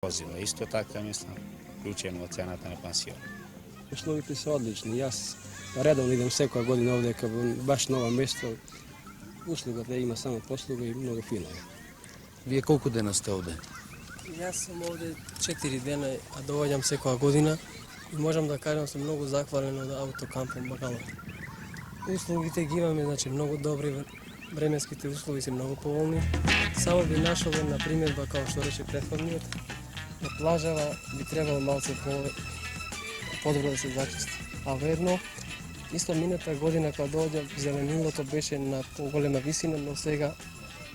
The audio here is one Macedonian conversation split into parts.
Poziva. Isto така, mislim, uključujemo цената на пансион. Условите са одлични. Аз редовно идем всяка година овде, като баш ново место. Услугата има само послуга и много фина е. Вие колку дена сте овде? Јас сум овде 4 дена, а доаѓам секоја година и можам да кажам сум многу захвален од автокампом Бакала. Услугите ги имаме, значи многу добри, временските услови се многу поволни. Само би нашол една примедба, како што рече претходниот, на плажава би требало малце подобро да се зачисти. А вредно, исто мината година кога доаѓа зеленилото беше на поголема висина, но сега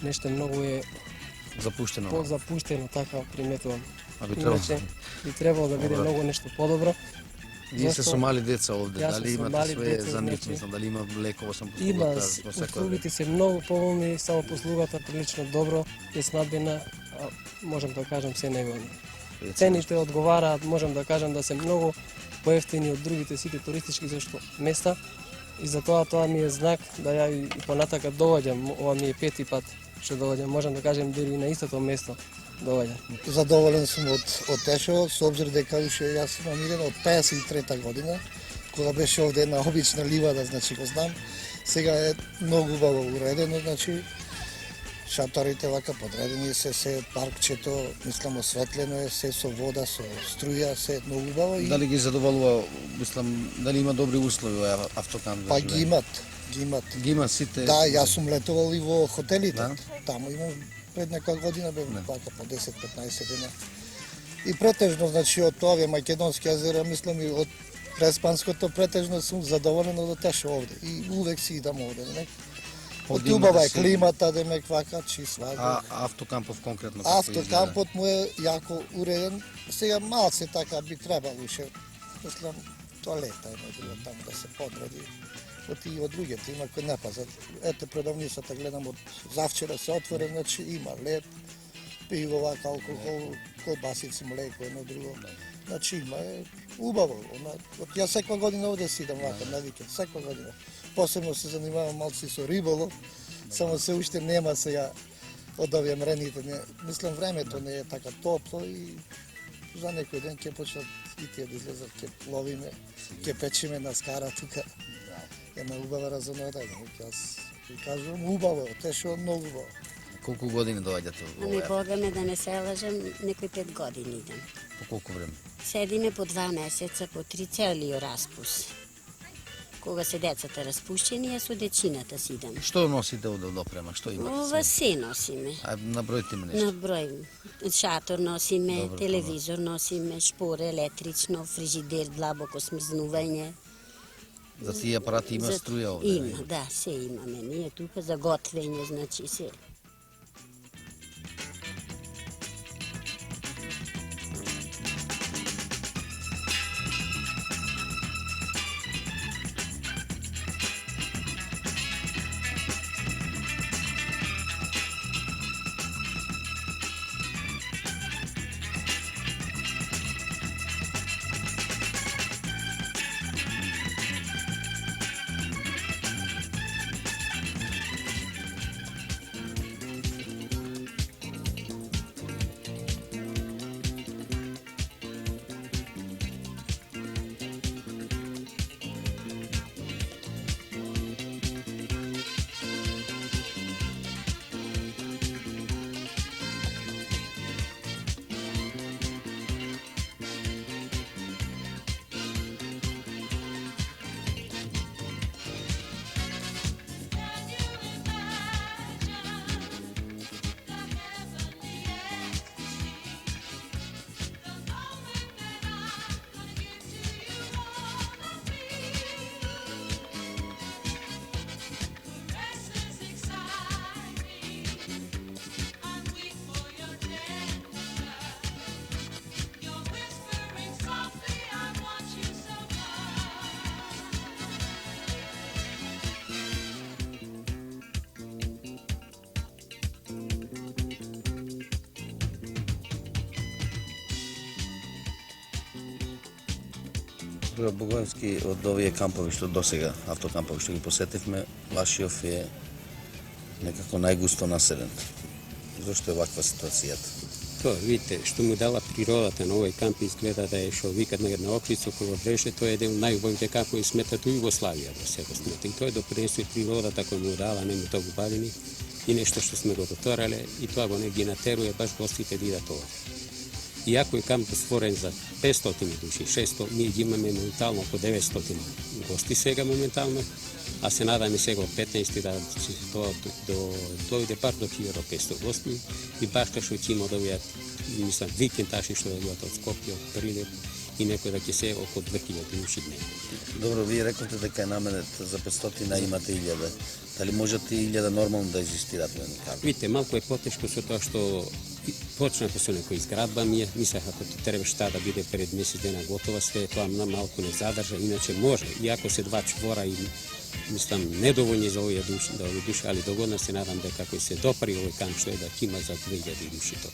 нешто многу е Запуштено. позапуштено, така приметувам. А би требало. Иначе би требало да биде Добро. многу нешто подобро. Вие сте Зашто? со мали деца овде, Јас дали сум со имате мали свое деца, за нив, значи, мислам, дали има леково сам Има, послугата во секој услугите се многу поволни, само послугата прилично добро е снабдена, а можам да кажам се неволно. ден? Цените одговараат, можам да кажам да се многу поевтини од другите сите туристички зашто места и затоа тоа ми е знак да ја и понатака доаѓам, ова ми е пети пат што доаѓам, можам да кажем дали на истото место доаѓам. Задоволен сум од Тешево, со обзир дека уште јас сум намирен од 53-та година, кога беше овде една обична ливада, значи го знам. Сега е многу убаво уредено, значи шаторите вака подредени се паркчето, мислам осветлено е, се со вода, со струја, се е многу убаво и Дали ги задоволува, мислам, дали има добри услови во автокамп? за па живење? ги имат, ги имат. Ги има сите. Да, јас сум летувал и во хотелите. Да? Таму имам пред некоја година бев Да. вака по 10-15 дена. И претежно, значи, од овие македонски азера, мислам и од Преспанското, претежно сум задоволен од Тешево овде. И увек си идам овде, демек. Овде Убава има е да се- климата, демек, вака, чист А вака. автокампов конкретно како Автокампот му е јако уреден. Сега малце така би требало уште, мислам, тоалета е друго таму да се подреди. Од и од другите има кој не пазат. Ете продавницата гледам од завчера се отвора, значи има лед, пиво, вака, алкохол, колбасици, млеко, едно друго. Значи има е убаво. Јас секоја година овде си идам вака на викенд, секоја година. Посебно се занимавам малци со риболов, само се уште нема сега од овие мрените. Мислам времето не е така топло и за некој ден ќе почнат и тие да излезат, ќе ловиме, ќе печиме на скара тука. Една убава разонода, јас ви кажувам убаво, Тешево многу убаво. Колку години доаѓате во Ами овој Бога ме да не се лажам, некои 5 години идам. По колку време? Седиме по 2 месеца, по 3 целиот распус. Кога се децата распушчени, јас со дечината си идам. Што носите овде од опрема? Што имате? Ова се носиме. А набројте ми нешто. На број. Шатор носиме, Добро, телевизор носиме, шпоре, електрично, фрижидер, длабоко смрзнување. За тие апарати има За- струја овде. Има, да, се имаме. Ние тука за готвење, значи се. Богоевски, од овие кампови што досега, автокампови што ги посетивме, вашиот е некако најгусто населен. Зошто е ваква ситуацијата? To, vidite, što mu dala природата на овој камп изгледа да е шо викат на една окрица која бреше, тоа е еден од најубавите кампови сметат у Југославија да се го смета. И тоа допринесува природата која му дала, нему тоа го бавини и нешто што сме го доторале и тоа го не ги натеруе баш гостите да идат ова. Иако е камп створен за 500 души, 600, ние ги имаме моментално околу 900 гости сега моментално, а се надаме сега од 15 да тоа дојде бар до 1500 гости и баш што ќе има довијат, мислам, викендаши што дојдат од Скопје, од Прилеп и некој да ќе се околу 2000 души дневно. Добро, вие рековте дека е наменет за 500, а имате 1000. Дали можете 1000 нормално да екзистират во еден камп? Видите, малку е потешко со тоа што почнато со некоја изградба ми мислех ако требаше таа да биде пред месец дена готова, све тоа малку не задржа, иначе може. Иако се два чвора и мислам недоволни за овие души, али догодна се надам дека кој се допри овој камп што е да има за 2000 души тоа.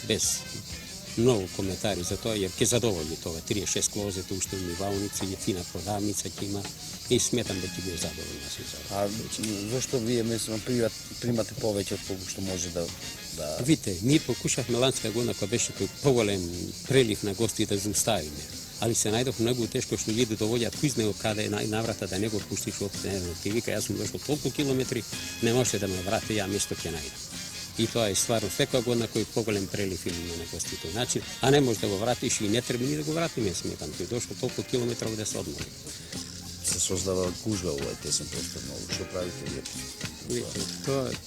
Без многу коментари за тоа, jer ќе задоволни тоа. 36 клозета, уште умивалници, фина продавница ќе има и сметам дека ќе биде задоволна се за А зошто вие мислам примате повеќе од колку што може да Видите, ние покушавме ланска година кога беше тој поголем прелив на гости да зауставиме. Али се најдов многу тешко што луѓе довоѓаат кој знае каде наврата да не го пуштиш опšte. Ти вика јас сум дошол толку километри, не може да ме врати, ја место ќе најдам. И тоа е стварно секоја година кој поголем прелив има на гости тој начин, а не може да го вратиш и не треба ни да го вратиме, сметам, тој дошол толку километра да се одмори. се создава гужва овој тесен простор, што правите вие? Видите,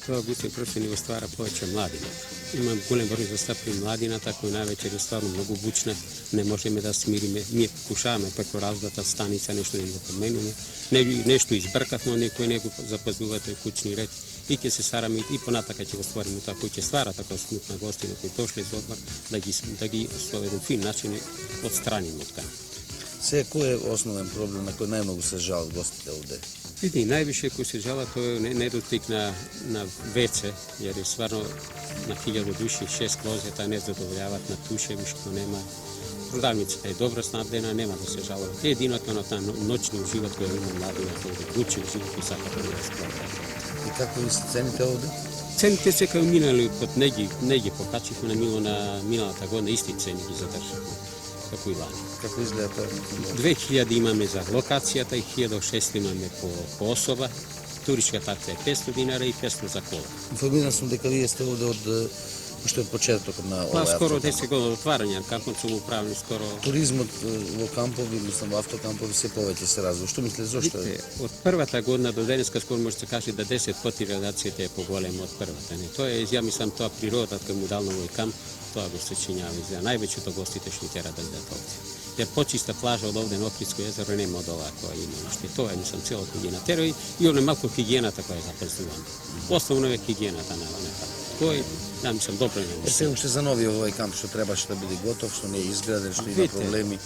тоа гусен простор ни го ствара повеќе младина. Има голем број застапи младината кој највеќе е стварно многу бучна, не можеме да смириме. Ние покушаваме преку раздата станица нешто да го поменуме. Нешто избркавме, некој не го запазува тој куќни ред и ќе се сараме и понатака ќе го ствариме тоа кој ќе ствара така скупна гостина кои дошле за одмор да ги со еден фин начин отстраниме од камп. Се кој е основен проблем на кој најмногу се жалат гостите овде? Види, највише кој се жала тоа е недостиг на ВЦ, jer е стварно на 1000 души 6 клозета не задоволјават на тушеви што нема. Продавницата е добро снабдена, нема да се жалат. Единото на таа ноќниот живот кој има младината овде, гучен живот кој сака да го експлоатира. И какви се цените овде? Цените се кај минали под не ги покачихме на миналата година, исти цени ги задржавме, како и лани. Како изгледа тоа? 2000 имаме за локацијата и 1600 имаме по особа. Туристичка такса е 500 динара и 500 за кола. Информиран сум дека вие сте овде од уште од почетокот на овој скоро автокамп. 10 години отварање, кампот сум управен скоро. Туризмот во кампови, мислам во автокампови се повеќе се развива. Што мислите зошто? Видите, од првата година до денеска скоро може да се каже да 10 пати градацијата е поголема од првата. Не, тоа е, ја мислам, тоа природата кој му дал на овој камп, тоа го сочинјава за највеќето гостите што тера да идат овде. Ја почиста плажа од овде на Охридско езеро нема од ова која има уште. Тоа е, мислам, целото ги натера и оне малку хигиената која е запазвана. Основно е хигиената на кој, ја мислам, добро е. Се уште за нови овој камп што требаше да биде готов, што не е изграден, што има проблеми.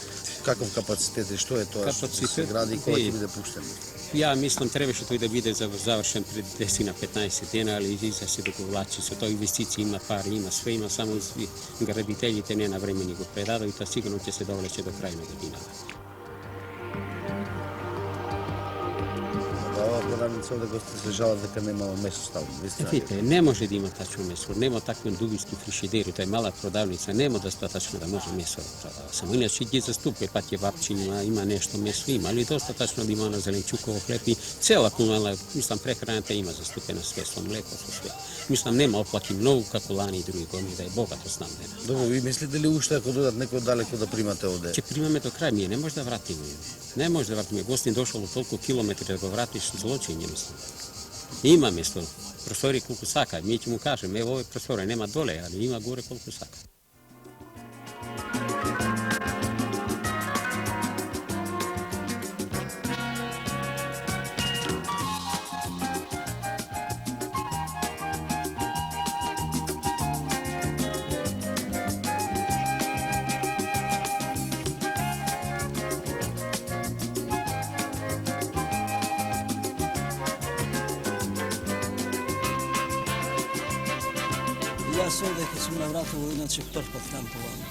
Каков капацитет и што е тоа што се гради и кога ќе биде пуштен? Ја мислам требаше тој да биде завршен пред 10 на 15 дена, али иза се да го влачи. Со тоа инвестиции има пари, има све, има само градителите не на време ни го предадо и тоа сигурно ќе се довлече до крај на годината. Ова продавница овде гостите се жалат дека нема место ставно. Видите, не може да има тачно месо, нема такви дубински фришидери, тоа е мала продавница, нема достатачно да може месо да продава. Само иначе ги заступува, пат кебапчиња, има нешто месо, има, али достатачно да има на зеленчуково хлеб и цела комунална, мислам, прехраната има заступена све со млеко, со све. Мислам, нема оплаки многу како лани и други години, да е богато снабдена. Добро, ви мислите ли уште ако додат некој далеко да примате овде? Ќе примаме до крај, ние не може да вратиме. Не може да вратиме. Гостин дошол од толку километри да го вратиш злочиње, мислам. Има место, простори колку сака. Ние ќе му кажеме, ево овој простор нема доле, али има горе колку сака. Јас овде ќе сум навратувал, иначе прв пат кампувам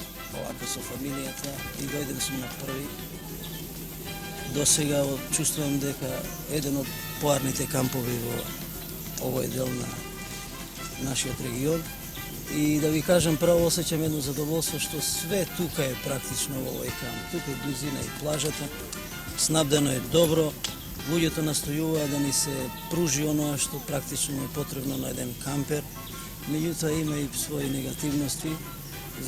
овако со фамилијата и дојден сум на први. До сега чувствувам дека еден од поарните кампови во овој дел на нашиот регион I da vi kažem, pravo osjećam jedno zadovoljstvo što sve tuka je praktično u ovoj kamp. Tuka je blizina i plažata, snabdeno je dobro, ljudi to nastojuva da ni se pruži ono što praktično je potrebno na jedan kamper. Međutim, ima i svoje negativnosti,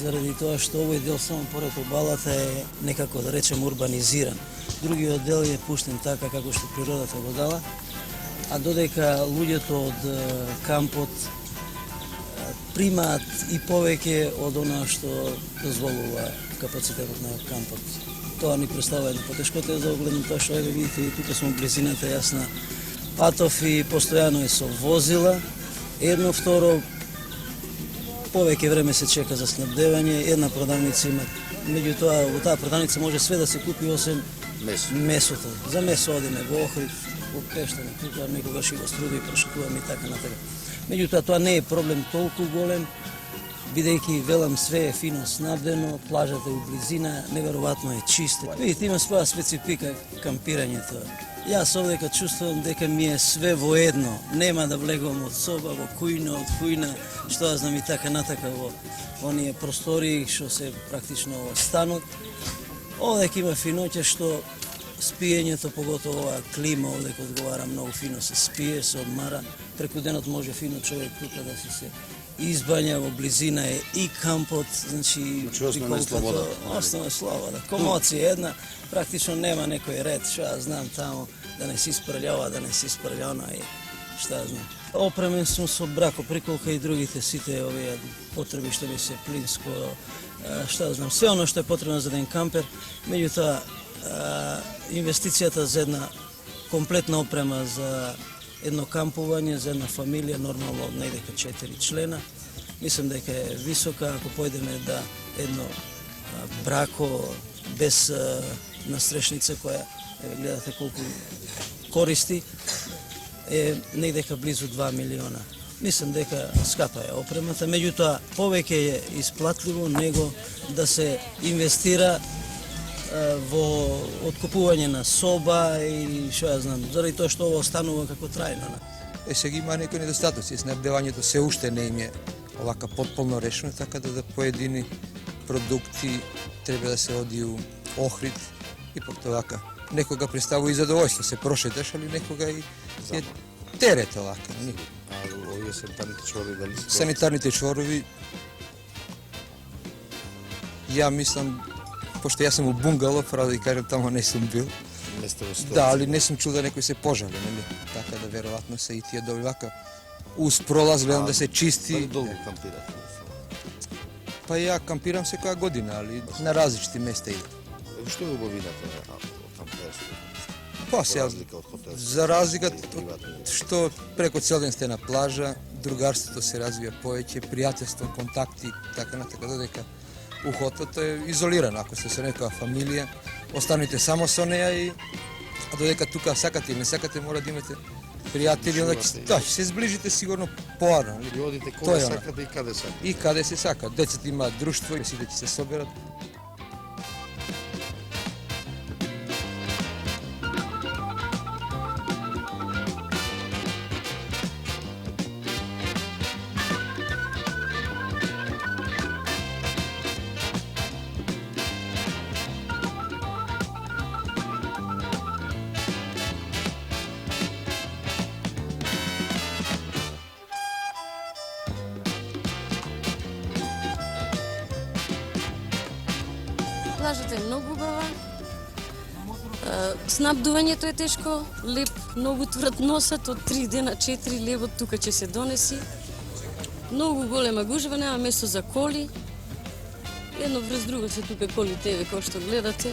zaradi toga što ovaj del samo pored obalata je nekako, da rečem, urbaniziran. Drugi del je pušten така kako što природата го дала, a dodeka луѓето од кампот примаат и повеќе од она што дозволува капацитетот на кампот. Тоа ни представува една потешкота за огледно тоа што еве видите и тука сме близината јасна патов и постојано е со возила. Едно, второ, повеќе време се чека за снабдевање, една продавница има. Меѓутоа, во таа продавница може све да се купи осем месото. За месо одиме во Охрид, во Пештане, тука некогаш и во Струда и прошетуваме и така натака. Меѓутоа, тоа не е проблем толку голем, бидејќи велам све е фино снабдено, плажата е у близина, неверојатно е чисто. Видите, има своја специфика кампирањето. Јас овдека чувствувам дека ми е све воедно, нема да влегувам од соба во кујна, од кујна, што да знам и така натака во оние простори што се практично во станот. Овдека има финоќа што спиењето, поготово оваа клима овдека одговара многу фино, се спие, се одмара. Преку денот може фино човек тука да се избања, во близина е и кампот, значи основна е слобода. Основна е слобода. Комоција една, практично нема некој ред, што ја знам таму, да не се испрљава, да не се испрљана и што ја знам. Опремен сум со бракоприколка и другите сите овие потреби што ми се плинско, што ја знам, све оно што е потребно за еден кампер, меѓутоа инвестицијата за една комплетна опрема за едно кампување, за една фамилија, нормално од најдека 4 члена. Мислам дека е висока, ако појдеме да едно брако без насрешница која, гледате колку користи, е најдека близу 2 милиона. Мислам дека скапа е опремата, меѓутоа повеќе е исплатливо него да се инвестира во откупување на соба и што ја знам, заради тоа што ова останува како трајно. Сега има некои недостатоци, снабдевањето се уште не им е овака потполно решено, така да поедини продукти треба да се оди у Охрид, ипак тоа некога представува и задоволство, се прошеташ, али некога и е терет овака. А овие санитарните чворови дали се? Санитарните чворови, ја мислам, пошто јас сум у бунгало, право да ја кажам, тамо не сум бил. Не сте во ситуација? Да, али не сум чул да некој се пожали, нели? Така да веројатно се и тие добри вака. Уз пролаз гледам да се чисти. Дали долго кампирате? Па ја кампирам секоја година, али на различити места идам. Што е убавината на камперство? Па сега, Разлика од хотелство? за разлика од што преку цел ден сте на плажа, другарството се развија повеќе, пријателство, контакти, така натака, додека у хотелот е изолиран, ако сте со некоја фамилија, останете само со неја и а додека тука сакате или не сакате, мора да имате пријатели, onda ќе се сближите сигурно поарно. И одите Тоа кога е она. сакате и каде сакате? И каде се сака. Децата имаат друштво и сите ќе се соберат. Плажата е многу убава. Снабдувањето е тешко, леб многу тврд носат, од 3 дена 4 лебот тука ќе се донеси. Многу голема гужва, нема место за коли. Едно врз друго се тука колите, еве кој што гледате.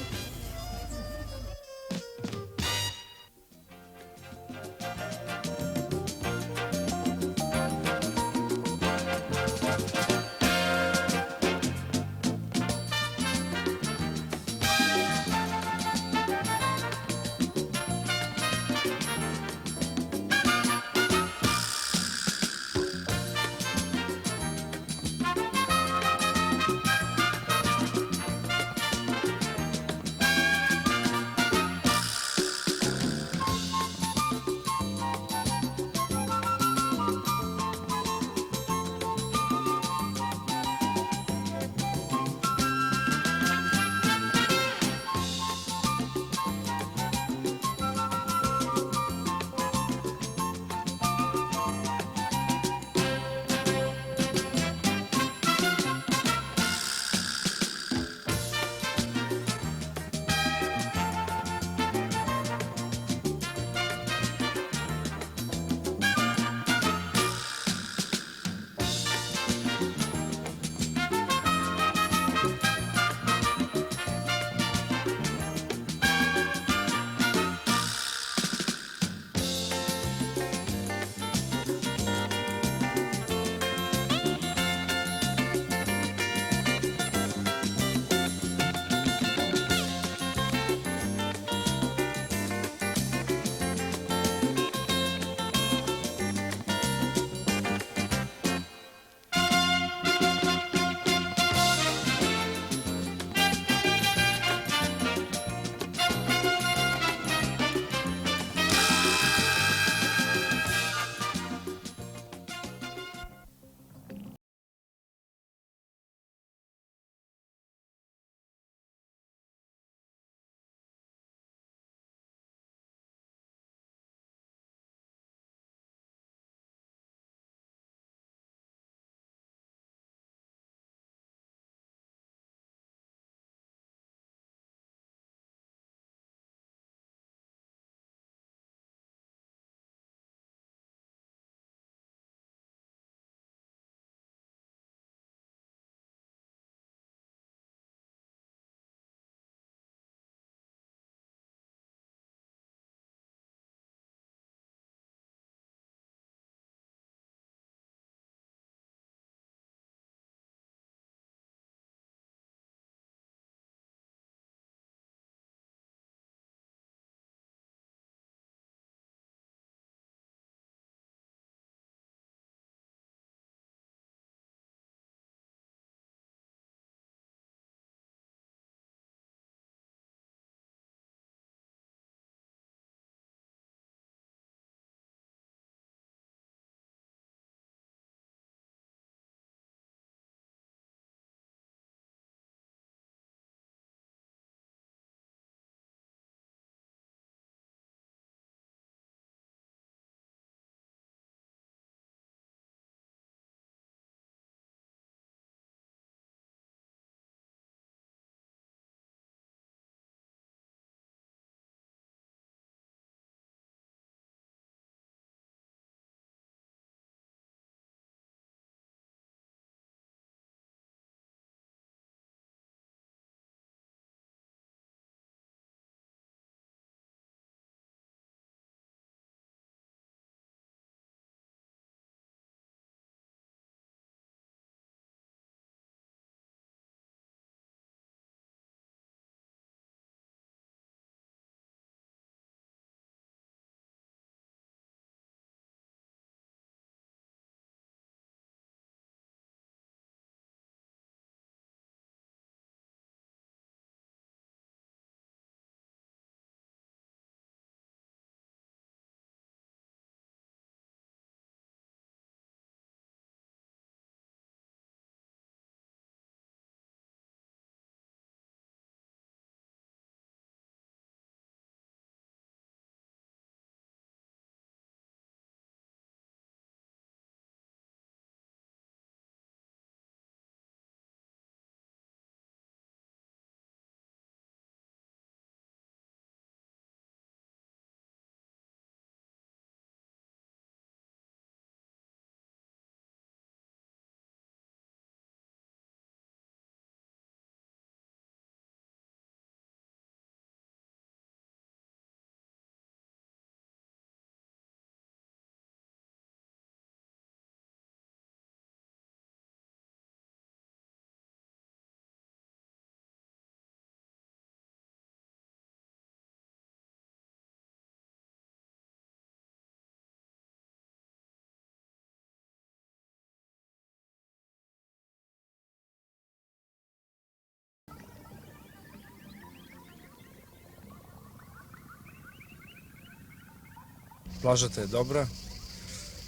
Plažata je dobra,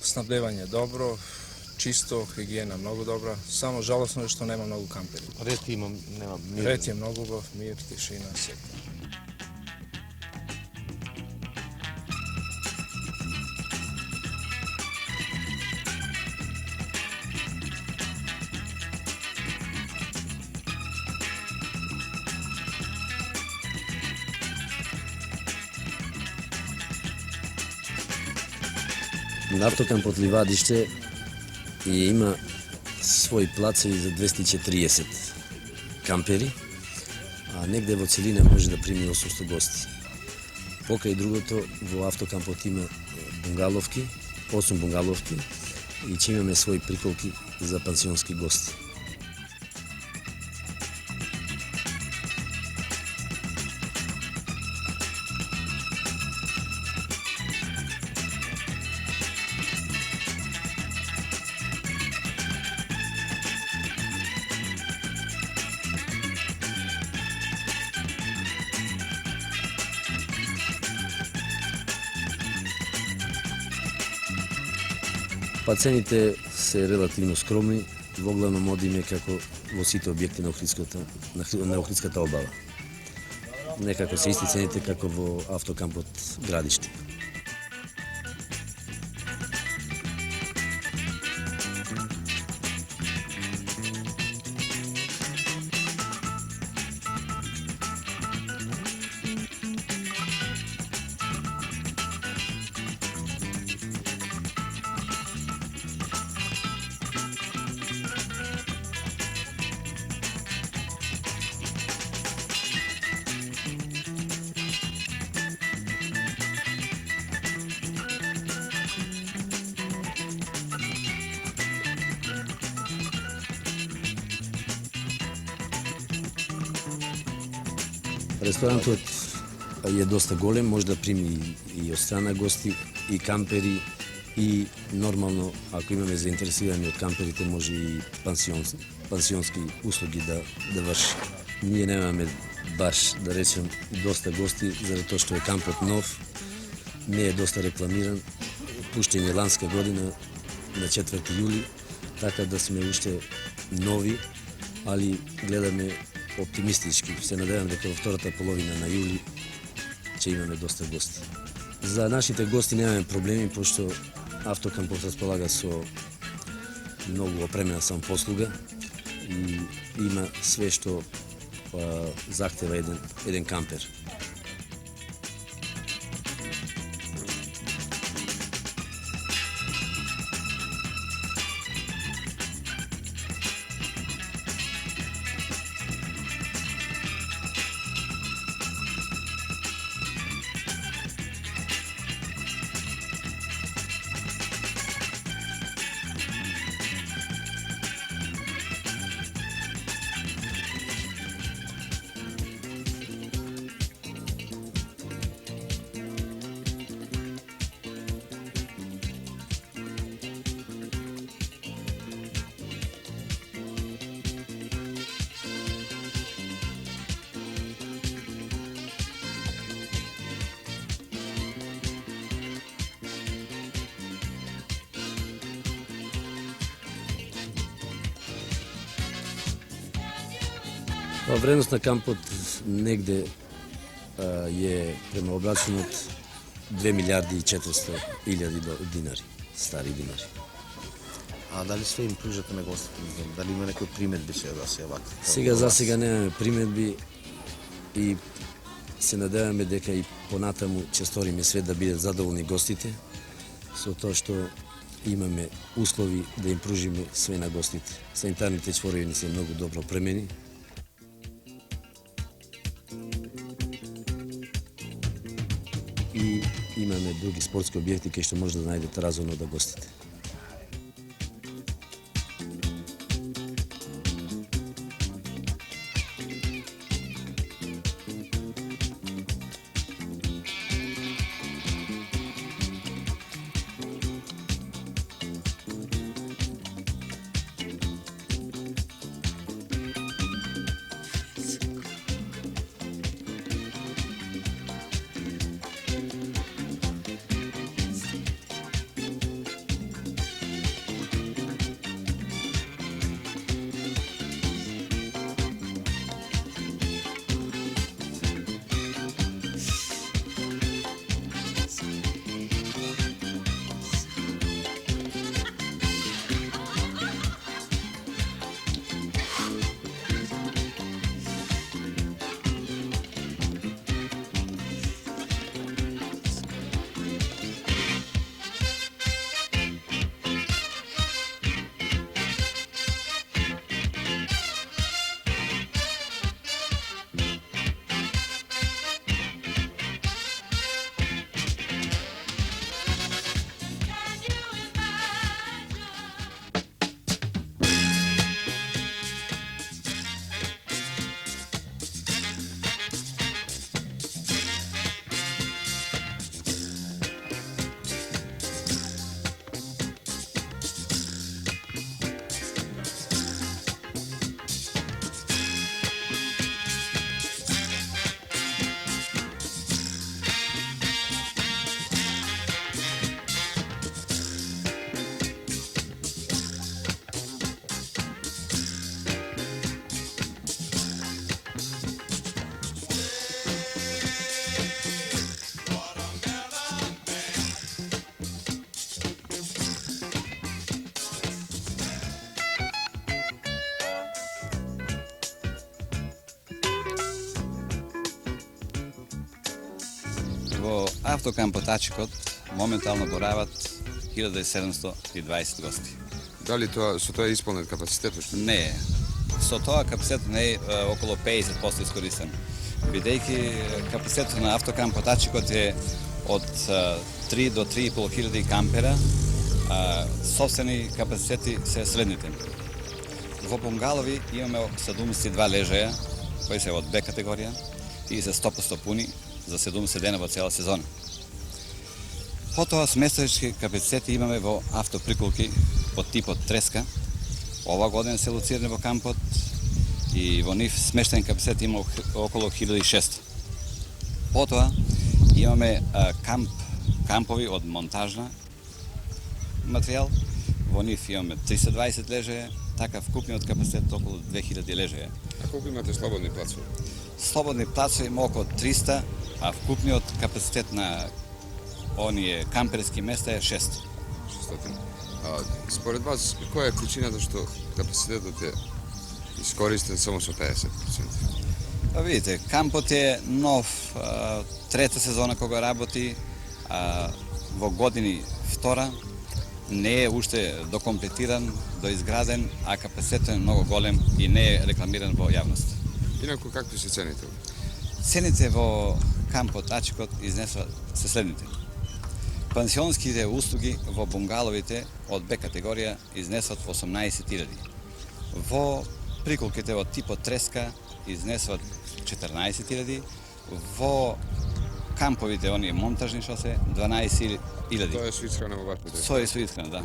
snabdevanje je dobro, čisto, higijena mnogo dobra, samo žalosno je što nema mnogo kampera. Red ima, nema mir. Red je mnogo, mir, tišina, sve. Автокампот Ливадиште има своји плацеви за 240 кампери, а негде во целина може да прими 800 гости. Покрај другото, во автокампот има бунгаловки, 8 бунгаловки и ќе имаме своји приколки за пансионски гости. Па цените се релативно скромни, во главном одиме како во сите објекти на Охридската обала. Некако се исти цените како во автокампот Градиште. Ресторантот е доста голем, може да прими и од страна гости, и кампери, и нормално, ако имаме заинтересирани од камперите, може и пансионски услуги да врши. Ние немаме баш, да речем, доста гости, заради тоа што е кампот нов, не е доста рекламиран, пуштен е ланска година на 4 јули, така да сме уште нови, али гледаме оптимистички. Се надевам дека во втората половина на јули ќе имаме доста гости. За нашите гости немаме проблеми, пошто автокампот располага со многу опремена самопослуга и има све што захтева еден кампер. Вредност на кампот негде е према обрачунот 2 милиарди и 400 илјади динари, стари динари. А дали све им пружате на гостите? Дали има некои приметби сега да се вака? Сега за сега немаме приметби и се надеваме дека и понатаму ќе сториме све да бидат задоволни гостите со тоа што имаме услови да им пружиме све на гостите. Санитарните чворови не се многу добро премени. И имаме други спортски објекти кај што може да најдете разумно да гостите. Во автокампот Ачикот моментално борават 1720 гости. Дали со тоа е исполнет капацитетот? Не е. Со тоа капацитетот не е околу 50% искористен. Бидејќи капацитетот на автокампот Ачикот е од 3 до 3,5 хиляди кампера, собствени капацитети се следните. Во Бунгалови имаме 72 лежаја, кои се од Б категорија и се 100% пуни за 70 дена во цела сезона. Потоа сместовички капацитети имаме во автоприколки од типот треска. Ова година се лоцирани во кампот и во нив смештен капацитет има околу 1600. Потоа имаме кампови од монтажна материјал. Во нив имаме 320 лежаја, така вкупниот капацитет околу 2000 лежаја. А колку имате слободни плацови? Слободни плацови има околу 300, а вкупниот капацитет на оние камперски места е 600. Според вас, која е причината што капацитетот е искористен само со 50%? Видите, кампот е нов, трета сезона кога работи, во години втора, не е уште докомплетиран, доизграден, а капацитетот е многу голем и не е рекламиран во јавност. Инаку, какви се цените? Цените во кампот Ачикот изнесува се следните. Пансионските услуги во бунгаловите од Б категорија изнесуват 18.000. Во приколките од типот треска изнесуват 14.000. Во камповите, оние монтажни што се, 12.000. Тоа е со исхрана во вашата? Тоа е со исхрана, да.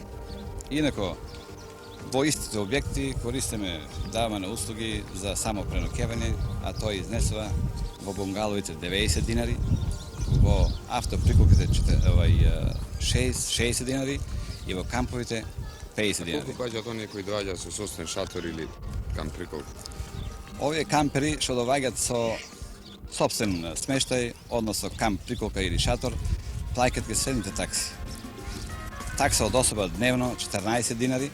Инако, во истите објекти користиме, даваме услуги за само преноќевање, а тоа изнесува во бунгаловите 90 динари, во автоприколките 60 динари и во камповите 50 динари. Колку плаќаат оние кои доаѓаат со собствен шатор или камп приколка? Овие кампери што доаѓаат со собствен смештај, односно камп приколка или шатор, плаќаат ги следните такси. Такса од особа дневно 14 динари,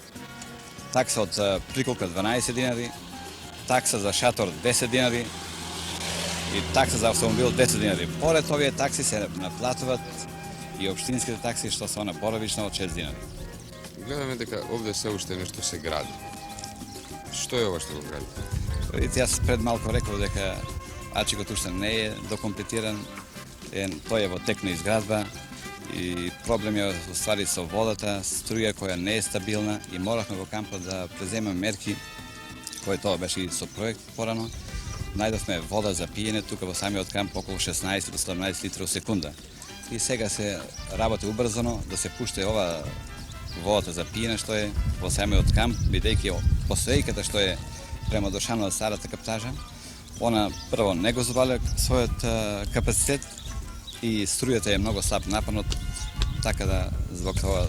такса од приколка 12 динари, такса за шатор 10 динари и такса за автомобил 10 динари. Поред овие такси се наплатуват и општинските такси што се на боравична од 6 динари. Гледаме дека овде се уште нешто се гради. Што е ова што го градите? Видите, јас пред малку реков дека Ачикот уште не е докомплетиран, тој е во тек на изградба и проблем е уствари со водата, струја која не е стабилна и моравме во кампот да преземеме мерки, кој тоа беше и со проект порано. Најдовме вода за пиење тука во самиот камп околу 16 до 17 литра секунда. И сега се работи убрзано да се пуште ова водата за пиење што е во самиот камп, бидејќи постоејката што е према Дошано од старата каптажа, она прво не го завалја својот капацитет и струјата е многу слаб напонот, така да због тоа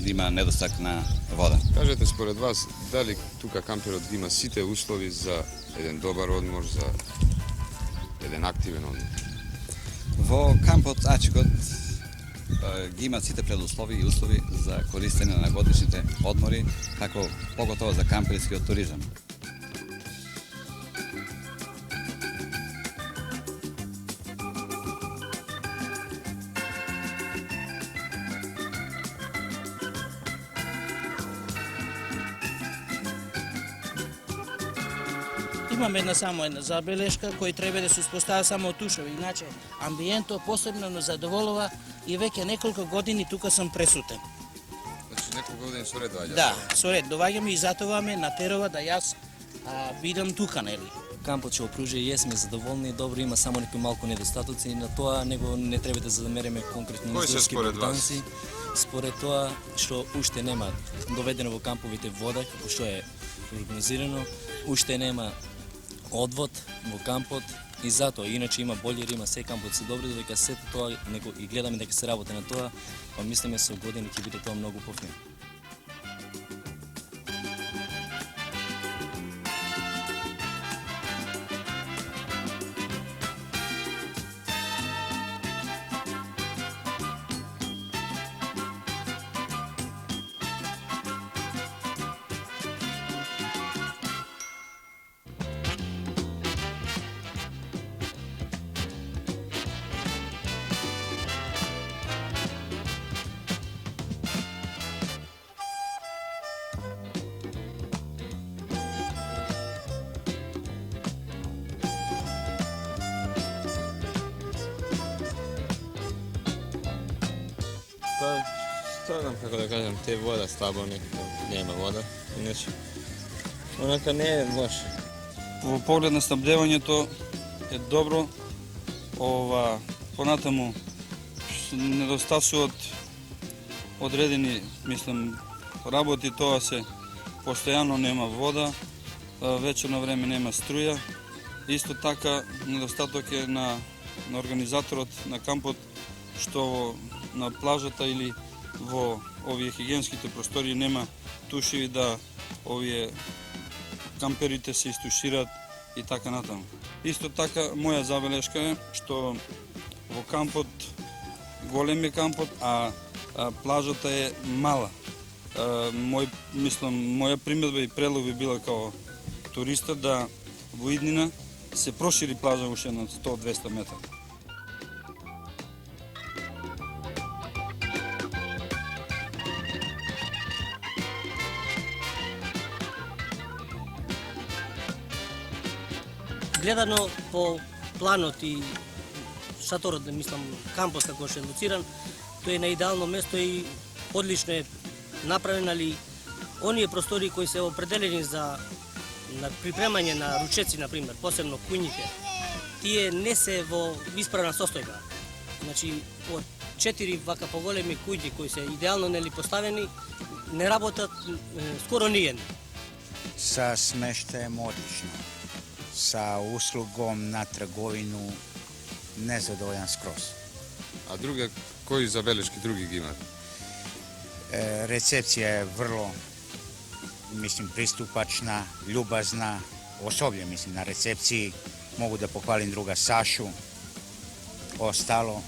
има недостаток на вода. Кажете според вас, дали тука камперот има сите услови за еден добар одмор, за еден активен одмор? Во кампот Ачикот ги имат сите предуслови и услови за користење на годишните одмори, како поготово за камперскиот туризам. Имам само една забелешка кој треба да се успостава само од тушови. Иначе, амбиентот посебно ме задоволува и веќе неколку години тука сум пресутен. Значи неколку години со ред доаѓате? Да, со ред доаѓаме и затоа ме натерува да јас бидам тука, нели? Кампот што опружи и сме задоволни, добро, има само некои малку недостатоци и на тоа него не треба да замереме конкретно излишки богданци. Според тоа што уште нема доведено во камповите вода, како што е организирано, уште нема одвод во кампот и затоа, иначе има бољери, има се кампот се добри, додека сето тоа него и гледаме дека се работи на тоа, па мислиме со години ќе биде тоа многу пофин. Pa, to znam kako da kažem, te voda slabo nekako, nema voda, inače. Onaka не е лоше. Во поглед на снабдевањето е добро. Понатаму недостасуваат одредени, мислам, работи, тоа се постојано нема вода, вечерно време нема струја. Исто така недостаток е на организаторот на кампот, што на плажата или во овие хигиенските простори нема тушеви да овие камперите се истушираат и така натаму. Исто така, моја забелешка е што во кампот, голем е кампот, а плажата е мала. Моја примедба и предлог би била као туриста да во иднина се прошири плажа уште на 100-200 метра. Гледано по планот и шаторот, мислам, кампот како ше лоциран, тој е на идеално место и одлично е направен, али оние простори кои се определени за припремање на ручеци, например, посебно куњите, тие не се во исправна состојба. Значи, од 4 вака поголеми куњи кои се идеално нели поставени, не работат скоро ниједен. Sa smeštajem odlično, sa uslugom na trgovinu nezadovoljan skroz. A druge, koji zabeleški drugi gi imate? Recepcija je vrlo, mislim, pristupačna, ljubazna, osoblje, mislim, na recepciji. Mogu da pohvalim druga Sašu. Ostalo,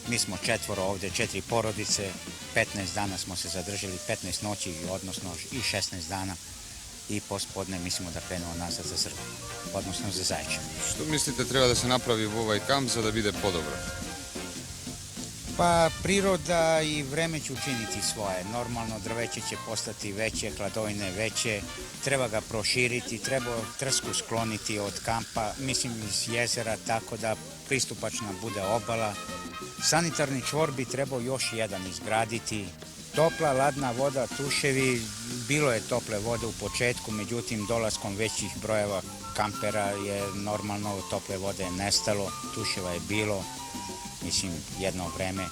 mi smo 4 ovde, 4 porodice, 15 dana smo se zadržali, 15 noći, odnosno i 16 dana. I pospodne mislimo da krenemo nazad za Srbiju, odnosno za Zaječar. Što mislite treba da se napravi u ovaj kamp za da bude podobro? Pa priroda i vreme će učiniti svoje. Normalno drveće će postati veće, hladovine veće, treba ga proširiti, treba trsku skloniti od kampa, mislim iz jezera, tako da pristupačna bude obala. Sanitarni čvor bi trebao još jedan izgraditi. Topla, ladna voda, tuševi, bilo je tople vode u početku, međutim dolaskom većih brojeva kampera je normalno tople vode je nestalo, tuševa je bilo, mislim jedno vreme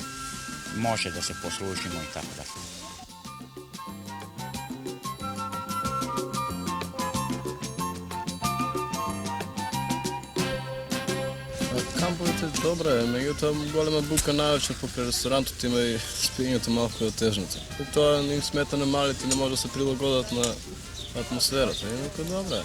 može da se poslužimo i tako dalje. Камповете добре, меѓутоа голема бука највече покрај ресторантот има и спиењето малку е отежното. И тоа им смета на малите, не може да се прилагодат на атмосферата, инаку добре.